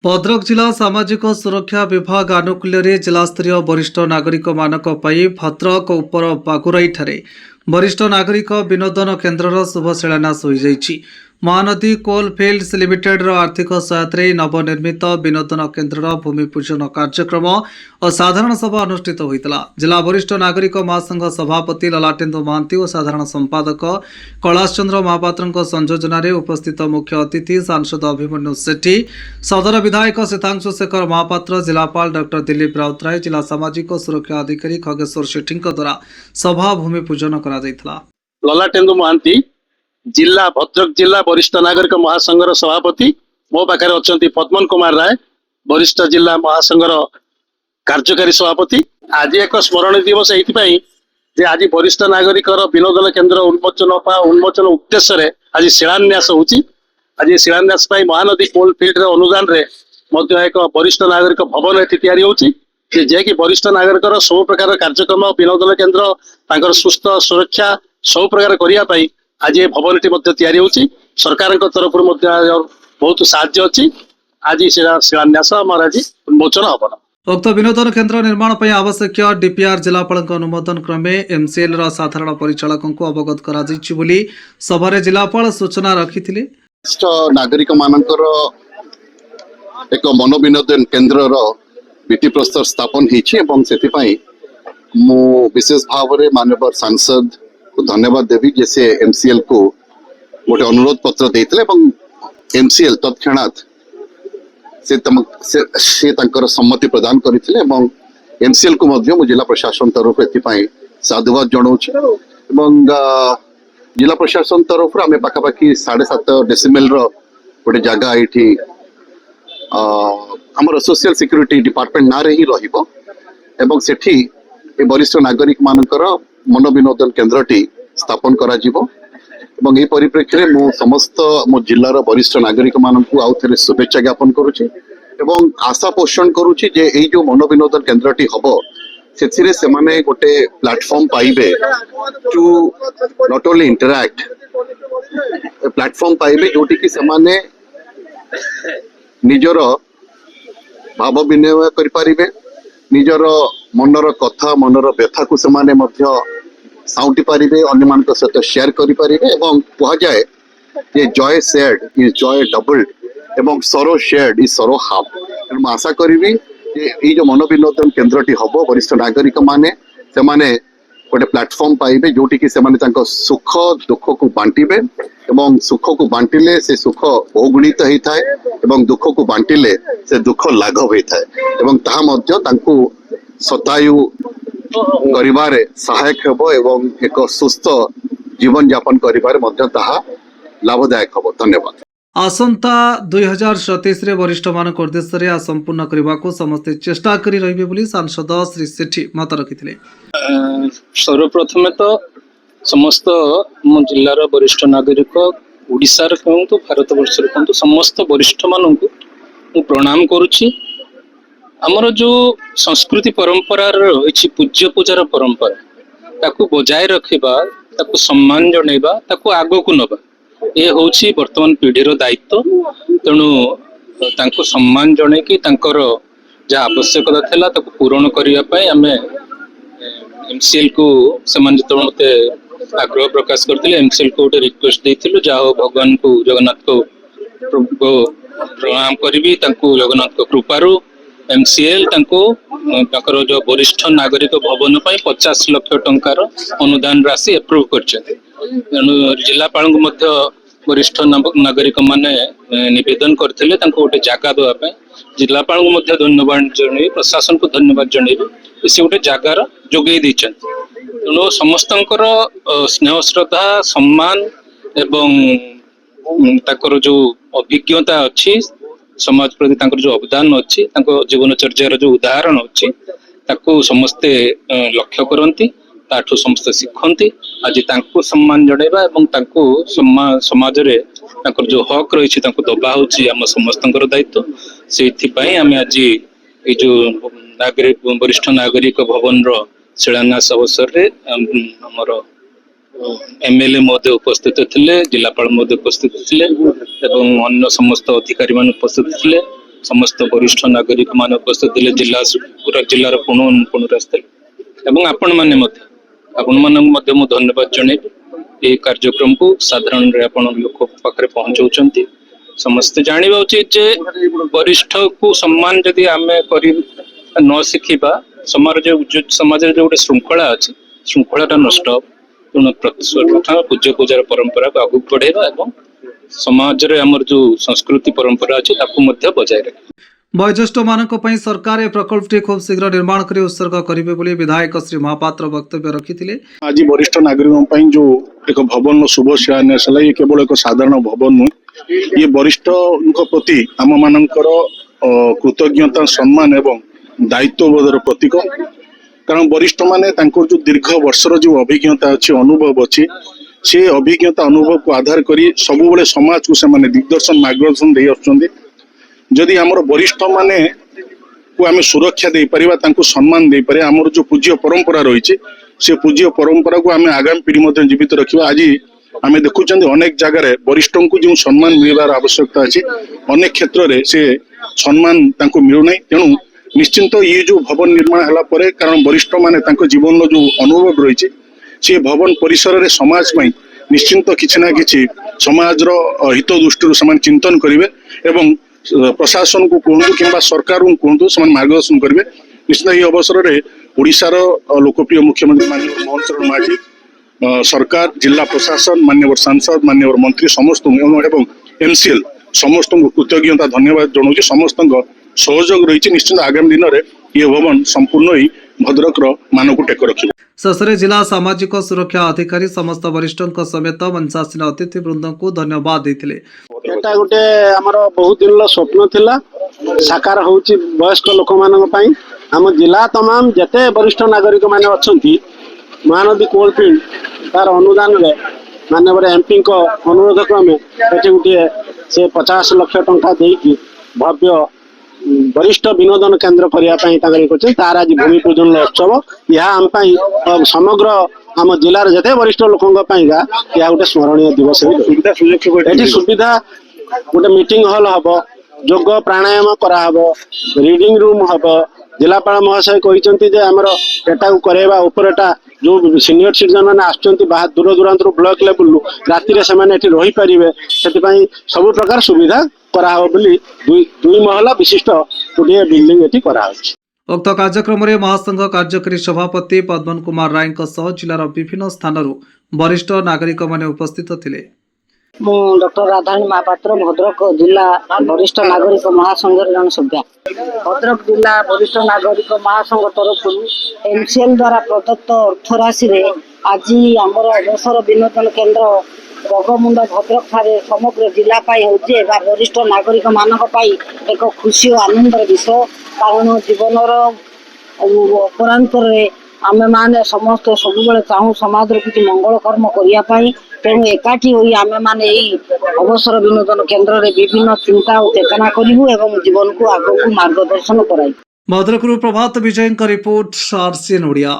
भद्रक जिला सामाजिक सुरक्षा विभाग आनुकूल्य जिलास्तरीय वरिष्ठ नागरिक मानक भद्रक उपर बागुराई वरिष्ठ नागरिक विनोदन केन्द्र शुभ शिलान्यास हो जाइछि। महानदी कोलफिल्ड्स लिमिटेड आर्थिक सहायता नवनिर्मित विनोदन केन्द्र भूमि पूजन कार्यक्रम और साधारण सभा अनुष्ठित होता। जिला वरिष्ठ नागरिक महासंघ सभापति ललाटेन्दु महांती और साधारण संपादक कैलाश चंद्र महापात्र संयोजन उपस्थित मुख्य अतिथि सांसद अभिमन्यु सेठी, सदर विधायक सीतांशु शेखर महापात्र, जिलापाल डॉक्टर दिलीप राउतराय, जिला सामाजिक सुरक्षा अधिकारी खगेश्वर सेठी द्वारा सभा भूमि पूजन करा। ललाटेन्दु महांती जिला भद्रक जिला वरिष्ठ नागरिक महासंघ सभापति, मो पाखे अच्छा पद्मन कुमार राय वरिष्ठ जिला महासंघ कार्यकारी सभापति। आज एक स्मरण दिवस ये आज वरिष्ठ नागरिक विनोदन केन्द्र उन्मोचन उद्देश्य आज शिलान्यास होची। आज शिलान्यास महानदी कोलफिल्ड अनुदान रे एक वरिष्ठ नागरिक भवन ये होची जे कि वरिष्ठ नागरिक सब प्रकार कार्यक्रम विनोदन केन्द्र सुस्थ सुरक्षा सब प्रकार करने आज ये भवन टी सरकार तरफ बहुत साहाय्य अच्छी। आज शिलान्यास आज उन्मोचन हम। उक्त विनोदन केन्द्र निर्माण पर आवश्यक डीपीआर जिलापाल अनुमोदन क्रमे एमसीएल साधारण परिचालक को अवगत करा सभा जिलापाल सूचना रखी। नागरिक मानकर एक मनोविनोदन केन्द्र भित्ति प्रस्तर स्थापन होती विशेष भाव में माननीय सांसद को धन्यवाद देवी जैसे एमसीएल को गोटे अनुरोध पत्र देते एमसीएल तत्क्षणात से सम्मति प्रदान करते एमसीएल को मु जिला प्रशासन तरफ एथि साधुवाद जनाऊँ। जिला प्रशासन तरफ आम पाखापाखि 7.5 डेसिमेल गोटे जगह ये आमर सोशल सिक्यूरीटी डिपार्टमेंट ना रे ही रही सेठी वरिष्ठ नागरिक मानकर मनोविनोदन केन्द्रटी स्थापन करा जीवो। ए परिप्रेक्षी में मु समस्त मो जिलार वरिष्ठ नागरिक मानक आउ थे शुभेच्छा ज्ञापन करुच्ची एवं आशा पोषण करुच्ची जे एई जो मनोविनोदन केन्द्रटी हबो सेथिरे सेमाने गोटे प्लेटफॉर्म पाइबे to not only interact platform पाइबे जोटी कि सेमाने निजर भाव विनिमय करि पारिबे, निजर मनर कथा मनर व्यथा को सेमाने मध्य साउंटी पारिबे, अन्य मान सहित शेयर करि पारिबे एवं कहा जाए ये Joy shared is Joy doubled एवं सरो शेयर्ड इज सरो हाफ। तेणु आशा करी ये जो मनोविनोदन केन्द्रटी हम वरिष्ठ नागरिक माने सेमाने गोटे प्लेटफॉर्म पाइबे जोटी कि सेमाने तांको सुख दुख को बांटिबे एवं सुख को बांटिले से सुख बहुगुणित होता है एवं दुख को बांटिले से दुख लाघव होता है एवं ताहा मध्य तांको शतायु करिबारे सहायक हेबो एवं एक सुस्थ जीवन यापन करिबारे मध्य ताहा लाभदायक हेबो। धन्यवाद। आसंता 2037 रे वरिष्ठ मान उद्देश्य संपूर्ण करने को समस्ते चेष्टा करी रहिबे बोली सांसद श्री सेठी मत रखिथिले। सर्वप्रथम तो समस्त मो जिलार वरिष्ठ नागरिक ओडिशार कहतु भारत वर्ष कहतु समस्त वरिष्ठ मान को प्रणाम करुछि। आमर जो संस्कृति परंपरा रही पूज्य पूजार परंपरा ताकू बजाय रखा ताकू सम्मान जनइबा ताकू आगो को नबा ये होची वर्तमान पीढ़ीर दायित्व। तेणु तांको सम्मान जणे कि तांकर जा आवश्यकता थिला ताकू पूरण करिया पय आमे एमसीएल को समान जत मते आग्रह प्रकाश करथिले एमसीएल को गोटे रिक्वेस्ट देथिलु जाओ भगवान को जगन्नाथ को प्रणाम करिवि तांको जगन्नाथ को कृपारु एमसीएल तांको जो वरिष्ठ नागरिक भवन 50 लाख टंकार अनुदान राशि एप्रूव करछथि। जिलापाल वरिष्ठ नागरिक माने निवेदन करथिले तांको गोटे जगह देवा जिलापाल धन्यवाद जन प्रशासन को धन्यवाद जनइबे से गोटे जगार जोगे देछन। तेणु समस्त स्नेह श्रद्धा सम्मान एवं ताकर जो अभिज्ञता अच्छी समाज प्रति तांकर जो अवदान अच्छी जीवनचर्यार जो उदाहरण अच्छी ताकू समस्ते लक्ष्य करती ताठू समस्ते शिखती। आज तांको सम्मान जणेबा एवं तांको समाज रे तांकर जो हक रही दबा होची आम समस्तंकर दायित्व। से आम आज ये जो नागरिक वरिष्ठ नागरिक भवन रो शिलान्यास अवसर रे हमर एमएलए महोदय उपस्थित थे, जिलापाल महोदय उपस्थित थे एवं अन्य समस्त अधिकारी मान उपस्थित थे समस्त वरिष्ठ नागरिक मान उपस्थित थे जिला पूरा जिलार पुणुर आसते आपण मैंने धन्यवाद जनइबी ये कार्यक्रम को साधारण लोक पाखे पहुंचाऊँ समस्ते जानवा उचित जे वरिष्ठ को सम्मान जदि आम कर न शिखा समाज जो गोटे श्रृंखला अच्छी श्रृंखला नष्ट तेणु प्रथम पूज्य पूजार परंपरा को आगे बढ़ेगा और समाज रे हमर जो संस्कृति परंपरा अच्छी बजाय रखे वयोज्येष्ठ मानक पई सरकार ए प्रकल्पटी खूब शीघ्र निर्माण कर उत्सर्ग करेंगे बोली विधायक श्री महापात्र वक्तव्य रखिथिले। आज वरिष्ठ नागरिकों जो एक भवन शुभ शिलान्यास है ये केवल एक साधारण भवन नुहे ये वरिष्ठ प्रति आम मानकर कृतज्ञता सम्मान एवं दायित्वबोधर प्रतीक कारण वरिष्ठ माने जो दीर्घ वर्षर जो अभिज्ञता अच्छी अनुभव अच्छी से अभिज्ञता अनुभव को आधार करी सबुबले समाज को से दिग्दर्शन मार्गदर्शन दे आछुछन्ति जदि आमर वरिष्ठ माने को आम सुरक्षा दे परिबा तांको सम्मान दे पारे आमर जो पूज्य परंपरा रही से पूज्य परंपरा को आम आगामी पीढ़ी मध्य जीवित रखा आज आम देखुं अनेक जगह वरिष्ठ को जो सम्मान मिलवार आवश्यकता अच्छी अनेक क्षेत्र में से सम्मान तांको मिलूना तेणु निश्चिंत ये जो भवन निर्माण है पर कारण वरिष्ठ माने तांको जीवन जो अनुभव रही से भवन परिसर में समाज में निश्चिंत किसी ना कि समाज हित दृष्टि चिंतन करेंगे एवं प्रशासन को कहतु कि सरकार को कहतु से मार्गदर्शन करेंगे निश्चित ये अवसर में ओडिशार लोकप्रिय मुख्यमंत्री माननीय मोहन चरण माझी सरकार जिला प्रशासन माननीय सांसद माननीय मंत्री समस्त एवं एमसीएल समस्त कृतज्ञता धन्यवाद जनाऊँ समस्त सहयोग रही निश्चित आगामी दिन में ये भवन संपूर्ण ही भद्रक मान को टेक रख शेषे जिला सामाजिक सुरक्षा अधिकारी समस्त वरिष्ठ समेत मंचासीन अतिथि वृंद को धन्यवाद देते। एटा गोटे आमर बहुत दिन स्वप्न थिला साकार होउची वयस्क लोक मानक पई आम जिला तमाम जते वरिष्ठ नागरिक माने अछंती महानदी कोलफील्ड तार अनुदान रे माननीय एमपी को अनुरोध क्रमे एठी गोटे से 50 लाख टंका देकी भव्य वरिष्ठ विनोदन केन्द्र करने तार आज भूमि पूजन उत्सव यह आम समग्र आम जिलार जते वरिष्ठ लोकों यह गोटे स्मरणीय दिवस सुविधा गोटे मीटिंग हॉल हम योग प्राणायाम कराहब रीडिंग रूम हम जिलापाल महाशय कहते आमर एटा करवा उपरटा जो सीनियर सिटीजन मैंने आसुँच बाहर दूर दूरांत ब्लॉक लेवल राति से रही पारे से सब प्रकार सुविधा कराहब बोली दुई महला विशिष्ट गोटे बिल्डिंग एटी कराहछि। उक्त कार्यक्रम में महासंघ कार्यकारी सभापति पद्मन कुमार राय जिलार विभिन्न स्थानरू वरिष्ठ नागरिक माने उपस्थित थिले। डॉक्टर राधारानी महापात्र भद्रक जिला वरिष्ठ नागरिक महासंघ जन सभ्या भद्रक जिला वरिष्ठ नागरिक महासंघ तरफ एमसीएल द्वारा प्रदत्त अर्थराशि आज आमर अवसर विनोदन केन्द्र बगमुंड भद्रक ठारे समग्र जिला होचे वरिष्ठ नागरिक मानक एक खुशी और आनंदर विषय कारण जीवन अपरांतर आमे माने समस्त सब चाहूँ समाज किसी मंगल कर्म करने तेणु एकाठी होई आमे माने अवसर विनोदन केन्द्र रे विभिन्न चिंता और चेतना करूँ एवं जीवन को आगक मार्गदर्शन कराई। भद्रक प्रभात विजय रिपोर्ट आरसीएन ओडिया।